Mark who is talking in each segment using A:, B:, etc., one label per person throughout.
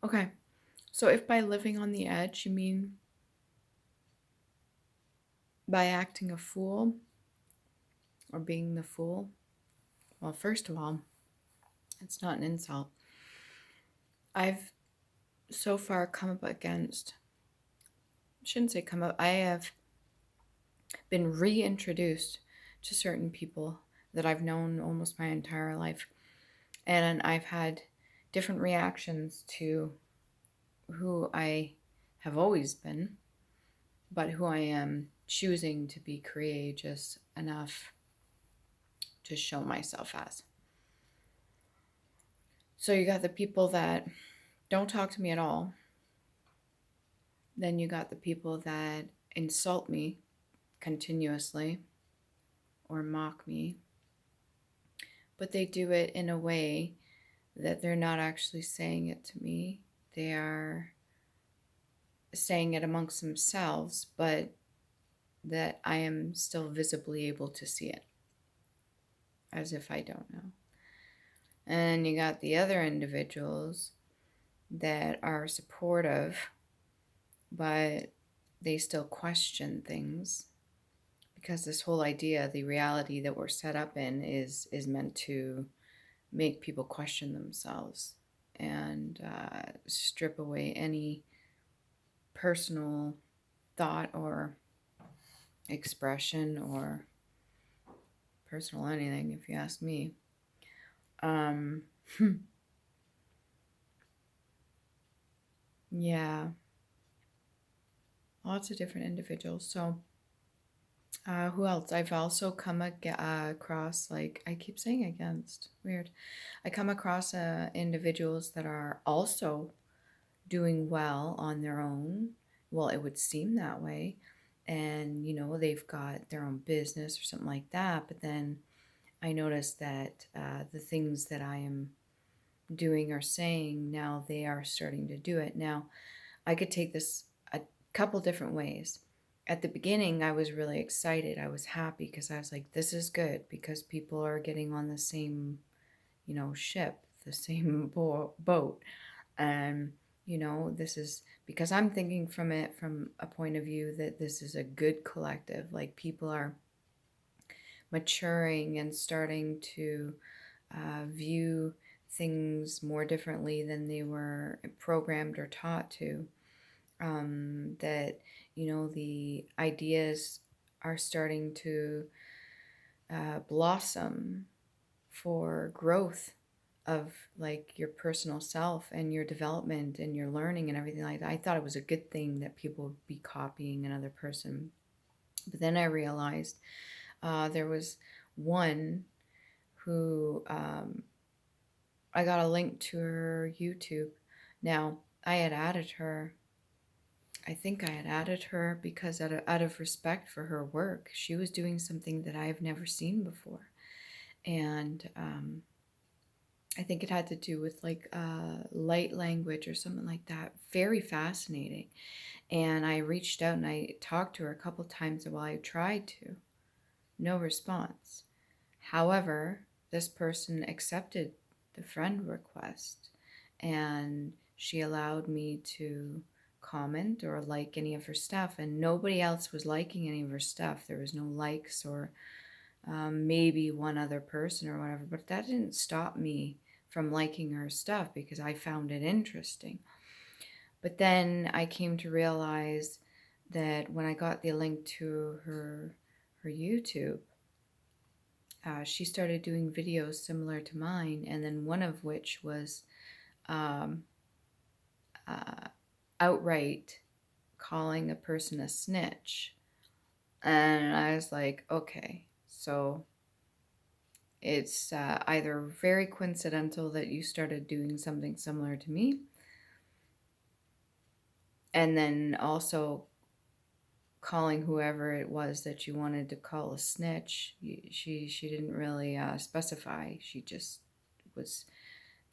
A: Okay. So if by living on the edge you mean by acting a fool or being the fool, well, first of all, it's not an insult. I've so far come up against, I shouldn't say come up, I have been reintroduced to certain people that I've known almost my entire life. And I've had different reactions to who I have always been, but who I am choosing to be courageous enough to show myself as. So you got the people that don't talk to me at all. Then you got the people that insult me continuously or mock me, but they do it in a way that they're not actually saying it to me. They are saying it amongst themselves, but that I am still visibly able to see it, as if I don't know. And you got the other individuals that are supportive, but they still question things because this whole idea, the reality that we're set up in, is meant to make people question themselves and strip away any personal thought or expression or personal anything, if you ask me. Um, yeah, lots of different individuals. So, who else? I've also come across, like, I keep saying against, weird. I come across individuals that are also doing well on their own. Well, it would seem that way. And, they've got their own business or something like that. But then I notice that the things that I am doing or saying now, they are starting to do it. Now, I could take this a couple different ways. At the beginning, I was really excited. I was happy because I was like, this is good because people are getting on the same, ship, the same boat. And, this is because I'm thinking from it from a point of view that this is a good collective. Like people are maturing and starting to view things more differently than they were programmed or taught to. That, the ideas are starting to blossom for growth of like your personal self and your development and your learning and everything like that. I thought it was a good thing that people would be copying another person. But then I realized there was one who I got a link to her YouTube. Now, I had added her. I think I had added her because out of respect for her work, she was doing something that I've never seen before. And I think it had to do with like light language or something like that. Very fascinating. And I reached out and I talked to her a couple times while I tried to. No response. However, this person accepted the friend request and she allowed me to comment or like any of her stuff, and nobody else was liking any of her stuff. There was no likes or maybe one other person or whatever, but that didn't stop me from liking her stuff because I found it interesting. But then I came to realize that when I got the link to her YouTube, she started doing videos similar to mine, and then one of which was um, uh, outright calling a person a snitch. And I was like, okay, so it's either very coincidental that you started doing something similar to me, and then also calling whoever it was that you wanted to call a snitch. She didn't really specify. She just was,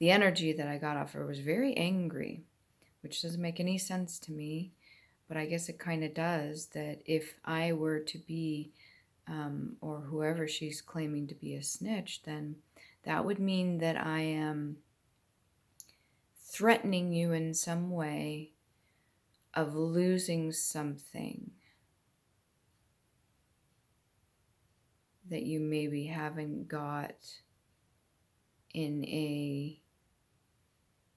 A: the energy that I got off her was very angry, which doesn't make any sense to me, but I guess it kind of does. That if I were to be, or whoever she's claiming to be a snitch, then that would mean that I am threatening you in some way of losing something that you maybe haven't got in a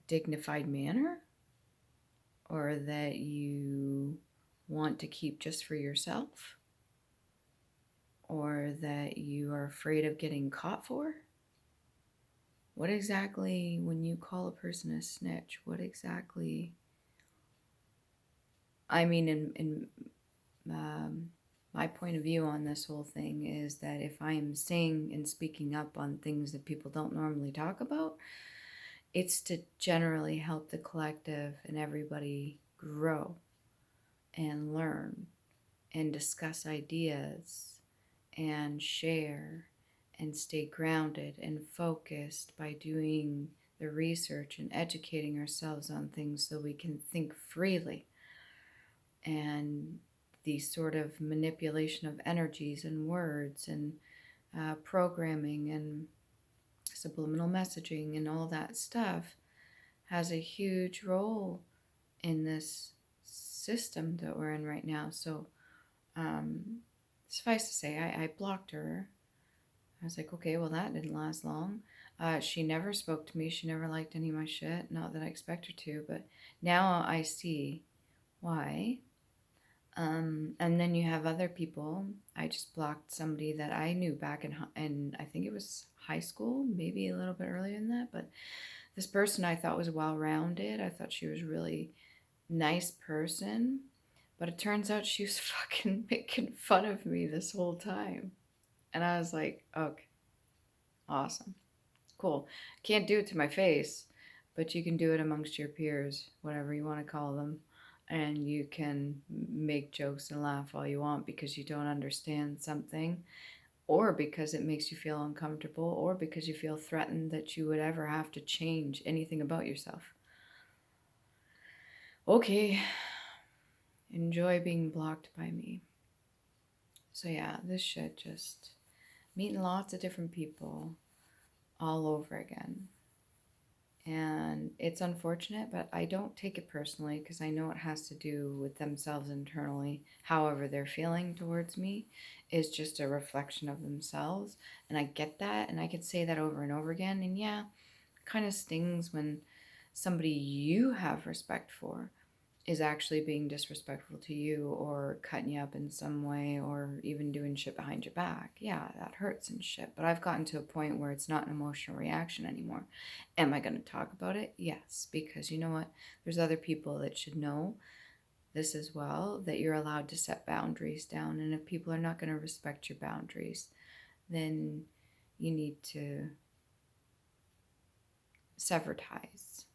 A: dignified manner, or that you want to keep just for yourself, or that you are afraid of getting caught for? What exactly, when you call a person a snitch, what exactly, I mean, in my point of view on this whole thing is that if I'm saying and speaking up on things that people don't normally talk about, it's to generally help the collective and everybody grow and learn and discuss ideas and share and stay grounded and focused by doing the research and educating ourselves on things so we can think freely. And the sort of manipulation of energies and words and programming and subliminal messaging and all that stuff has a huge role in this system that we're in right now. So suffice to say, I blocked her. I was like, okay, well, that didn't last long. She never spoke to me. She never liked any of my shit. Not that I expect her to, but now I see why. And then you have other people. I just blocked somebody that I knew back in I think it was high school, maybe a little bit earlier than that. But this person I thought was well-rounded. I thought she was a really nice person. But it turns out she was fucking making fun of me this whole time. And I was like, okay, awesome. Cool. Can't do it to my face, but you can do it amongst your peers, whatever you want to call them. And you can make jokes and laugh all you want because you don't understand something, or because it makes you feel uncomfortable, or because you feel threatened that you would ever have to change anything about yourself. Okay, enjoy being blocked by me. So yeah, this shit, just meeting lots of different people all over again. And it's unfortunate, but I don't take it personally because I know it has to do with themselves internally. However they're feeling towards me is just a reflection of themselves. And I get that, and I could say that over and over again. And yeah, it kind of stings when somebody you have respect for is actually being disrespectful to you or cutting you up in some way or even doing shit behind your back. Yeah, that hurts and shit. But I've gotten to a point where it's not an emotional reaction anymore. Am I going to talk about it? Yes, because you know what? There's other people that should know this as well, that you're allowed to set boundaries down. And if people are not going to respect your boundaries, then you need to sever ties.